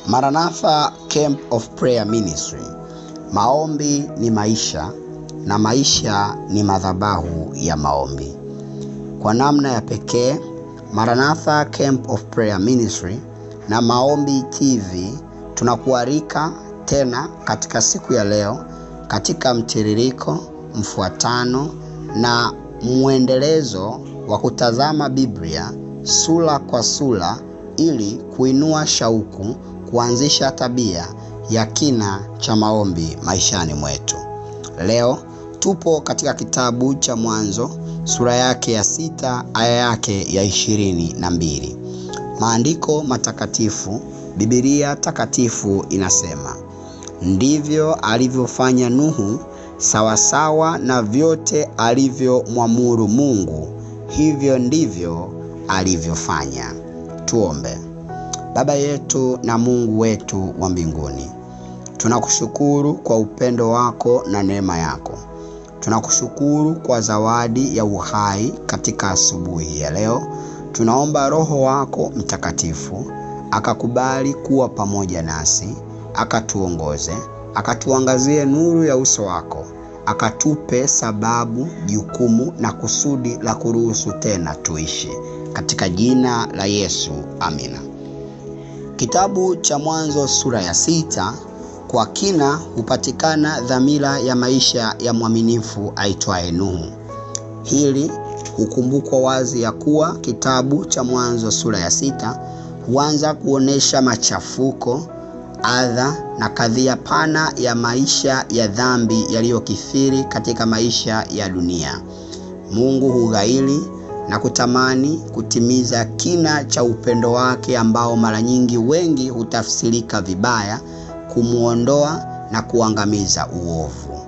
Maranatha Camp of Prayer Ministry. Maombi ni maisha na maisha ni madhabahu ya maombi. Kwa namna ya pekee, Maranatha Camp of Prayer Ministry na Maombi TV tunakualika tena katika siku ya leo katika mtiririko, mfuatano na muendelezo wa kutazama Biblia sura kwa sura ili kuinua shauku, kuanzisha tabia ya kina cha maombi maishani mwetu. Leo tupo katika kitabu cha Mwanzo sura yake ya 6 aya yake ya 22. Maandiko matakatifu, Biblia takatifu inasema, ndivyo alivyofanya Nuhu sawasawa na vyote alivyomwamuru Mungu, hivyo ndivyo alivyofanya. Tuombe. Baba yetu na Mungu wetu wa mbinguni, tunakushukuru kwa upendo wako na neema yako. Tunakushukuru kwa zawadi ya uhai katika asubuhi ya leo. Tunaomba Roho wako Mtakatifu akakubali kuwa pamoja nasi, akatuongoze, akatuangazie nuru ya uso wako, akatupe sababu, jukumu na kusudi la kuruhusu tena tuishi. Katika jina la Yesu, amina. Kitabu cha Mwanzo sura ya 6 kwa kina hupatikana dhamira ya maisha ya mwaminifu aitwaye Nuhu. Hili hukumbukwa wazi ya kuwa kitabu cha Mwanzo sura ya 6 huanza kuonesha machafuko, adha na kadhia pana ya maisha ya dhambi yaliyokithiri katika maisha ya dunia. Mungu hughairi na kutamani kutimiza kina cha upendo wake ambao mara nyingi wengi hutafsirika vibaya, kumuondoa na kuangamiza uovu.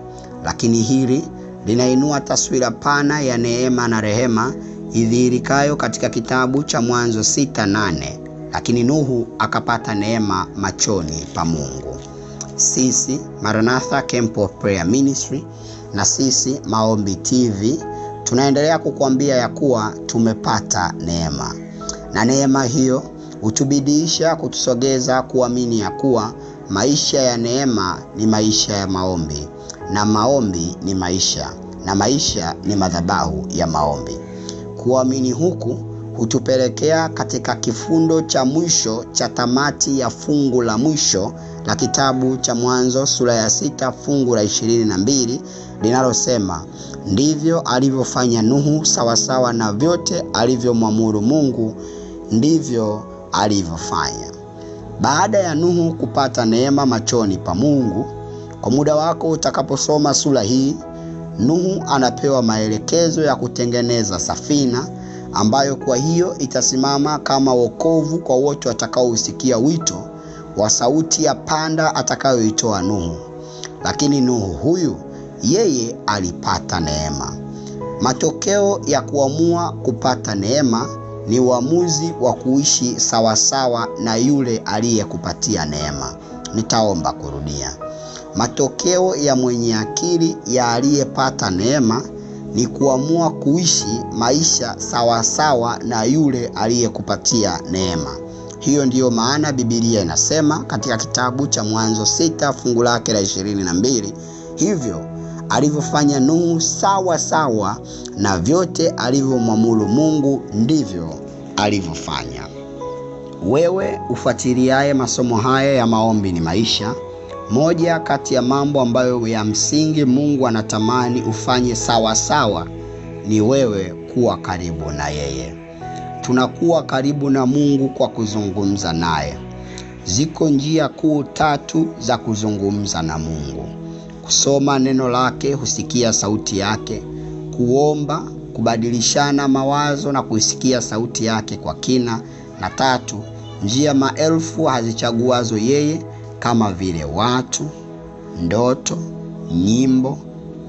Lakini hili linainua taswira pana ya neema na rehema idhihirikayo katika kitabu cha Mwanzo 6:8. Lakini Nuhu akapata neema machoni pa Mungu. Sisi Maranatha Camp of Prayer Ministry na sisi Maombi TV tunaendelea kukuambia ya kuwa tumepata neema. Na neema hiyo hutubidisha kutusogeza kuamini ya kuwa maisha ya neema ni maisha ya maombi, na maombi ni maisha, na maisha ni madhabahu ya maombi. Kuamini huku hutupelekea katika kifundo cha mwisho cha tamati ya fungu la mwisho la kitabu cha Mwanzo sura ya 6 fungu la 22 linalosema, ndivyo alivyofanya Nuhu sawasawa na vyote alivyomwamuru Mungu, ndivyo alivyofanya. Baada ya Nuhu kupata neema machoni pa Mungu, kwa muda wako utakaposoma sura hii, Nuhu anapewa maelekezo ya kutengeneza safina ambayo kwa hiyo itasimama kama wokovu kwa wote watakaousikia wito wa sauti ya panda atakayoitoa Nuhu. Lakini Nuhu huyu yeye alipata neema. Matokeo ya kuamua kupata neema ni uamuzi wa kuishi sawasawa na yule aliyekupatia neema. Nitaomba kurudia. Matokeo ya mwenye akili ya aliyepata neema ni kuamua kuishi maisha sawasawa na yule aliyekupatia neema. Hiyo ndiyo maana Biblia inasema katika kitabu cha Mwanzo 6 fungu lake la 22, hivyo alivyofanya Nuhu sawa sawa na vyote alivyomwamuru Mungu, ndivyo alivyofanya. Wewe ufuatiliaye masomo haya ya maombi ni maisha, moja kati ya mambo ambayo ya msingi Mungu anatamani ufanye sawa sawa ni wewe kuwa karibu na yeye. Tunakuwa karibu na Mungu kwa kuzungumza naye. Ziko njia kuu 3 za kuzungumza na Mungu: kusoma neno lake, husikia sauti yake; kuomba, kubadilishana mawazo na kuisikia sauti yake kwa kina; na 3, njia maelfu hazichaguazo yeye, kama vile watu, ndoto, nyimbo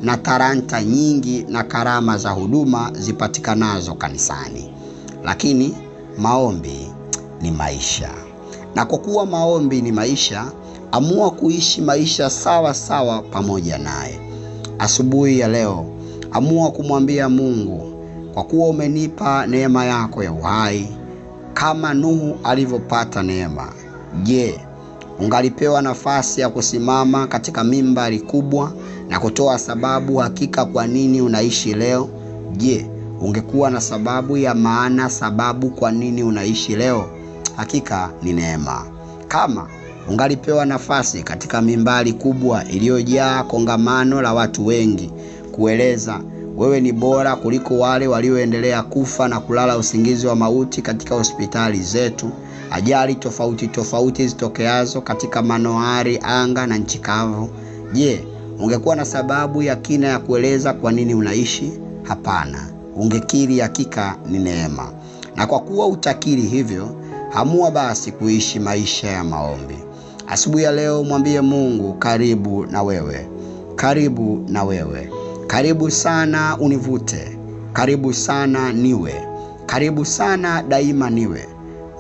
na talanta nyingi na karama za huduma zipatikanazo kanisani. Lakini maombi ni maisha. Na kwa kuwa maombi ni maisha, amua kuishi maisha sawa sawa pamoja naye. Asubuhi ya leo, amua kumwambia Mungu, kwa kuwa umenipa neema yako ya uhai, kama Nuhu alivyopata neema, je, ungalipewa nafasi ya kusimama katika mimbari kubwa na kutoa sababu hakika kwa nini unaishi leo, je, ungekuwa na sababu ya maana sababu kwa nini unaishi leo? Hakika ni neema. Kama ungalipewa nafasi katika mimbari kubwa iliyojaa kongamano la watu wengi kueleza wewe ni bora kuliko wale walioendelea kufa na kulala usingizi wa mauti katika hospitali zetu, ajali tofauti zitokeazo katika manoari, anga na nchi kavu, je, ungekuwa na sababu ya kina ya kueleza kwa nini unaishi? Hapana. Ungekiri hakika ni neema. Na kwa kuwa utakiri hivyo, amua basi kuishi maisha ya maombi. Asubuhi ya leo mwambie Mungu, karibu na wewe. Karibu na wewe. Karibu sana univute. Karibu sana niwe. Karibu sana daima niwe.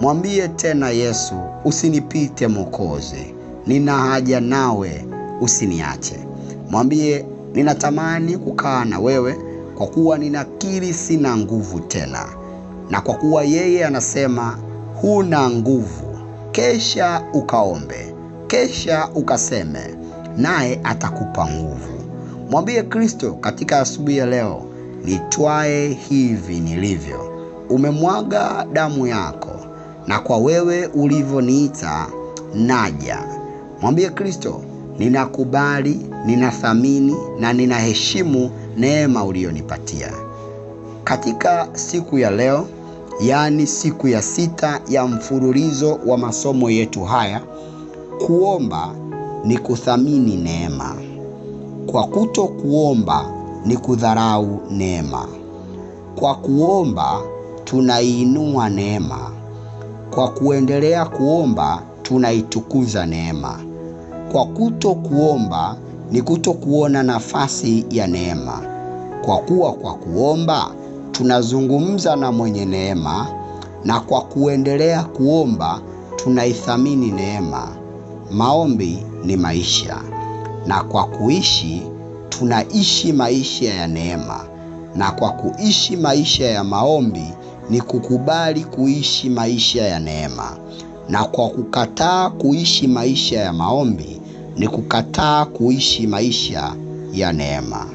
Mwambie tena Yesu, usinipite Mwokozi. Nina haja nawe, usiniache. Mwambie, ninatamani kukaa na wewe kwa kuwa ninakiri sina nguvu tena. Na kwa kuwa yeye anasema huna nguvu, kesha ukaombe, kesha ukaseme, naye atakupa nguvu. Mwambie Kristo katika asubuhi ya leo, nitwae hivi nilivyo. Umemwaga damu yako, na kwa wewe ulivyoniita naja. Mwambie Kristo, ninakubali, ninathamini na ninaheshimu neema uliyonipatia. Katika siku ya leo, yani siku ya 6 ya mfululizo wa masomo yetu haya, kuomba ni kuthamini neema. Kwa kuto kuomba ni kudharau neema. Kwa kuomba tunaiinua neema. Kwa kuendelea kuomba tunaitukuza neema. Kwa kuto kuomba ni kuto kuona nafasi ya neema. Kwa kuwa kwa kuomba tunazungumza na mwenye neema, na kwa kuendelea kuomba tunaithamini neema. Maombi ni maisha, na kwa kuishi tunaishi maisha ya neema. Na kwa kuishi maisha ya maombi ni kukubali kuishi maisha ya neema. Na kwa kukataa kuishi maisha ya maombi ni kukataa kuishi maisha ya neema.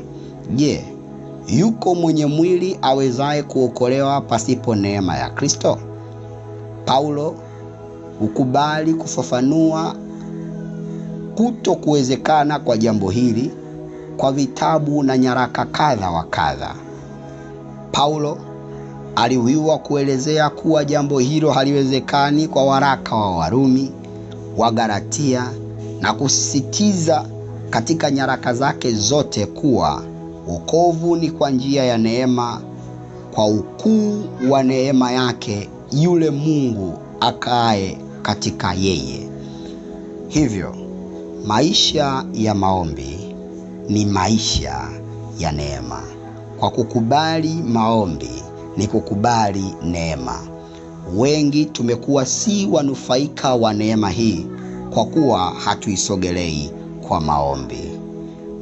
Je, yuko mwenye mwili awezaye kuokolewa pasipo neema ya Kristo? Paulo ukubali kufafanua kuto kuwezekana kwa jambo hili kwa vitabu na nyaraka kadha wa kadha. Paulo aliwiwa kuelezea kuwa jambo hilo haliwezekani kwa waraka wa Warumi, wa Galatia, na kusisitiza katika nyaraka zake zote kuwa wokovu ni kwa njia ya neema, kwa ukuu wa neema yake yule Mungu akae katika yeye. Hivyo maisha ya maombi ni maisha ya neema. Kwa kukubali maombi ni kukubali neema. Wengi tumekuwa si wanufaika wa neema hii kwa kuwa hatuisogelei kwa maombi.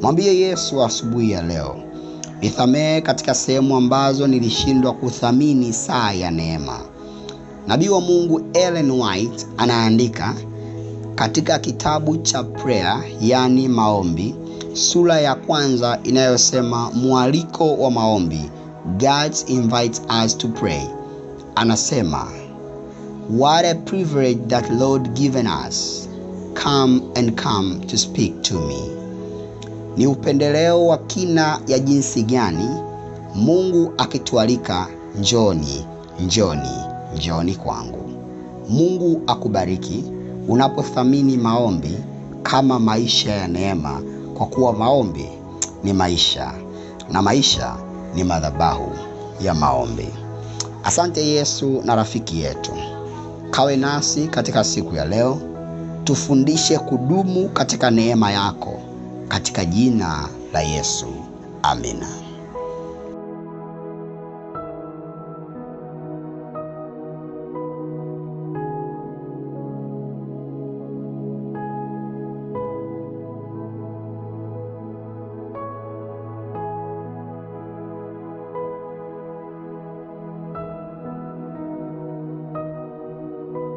Mwambie Yesu asubuhi ya leo, nithamee katika sehemu ambazo nilishindwa kuthamini saa ya neema. Nabii wa Mungu Ellen White anaandika katika kitabu cha Prayer, yani maombi, sura ya 1 inayosema mwaliko wa maombi, God invites us to pray. Anasema, what a privilege that Lord given us. Come to speak to me. Ni upendeleo wa kina ya jinsi gani Mungu akitualika, njoni kwangu. Mungu akubariki unapothamini maombi kama maisha ya neema, kwa kuwa maombi ni maisha na maisha ni madhabahu ya maombi. Asante Yesu na rafiki yetu. Kawe nasi katika siku ya leo. Tufundishe kudumu katika neema yako, katika jina la Yesu. Amina.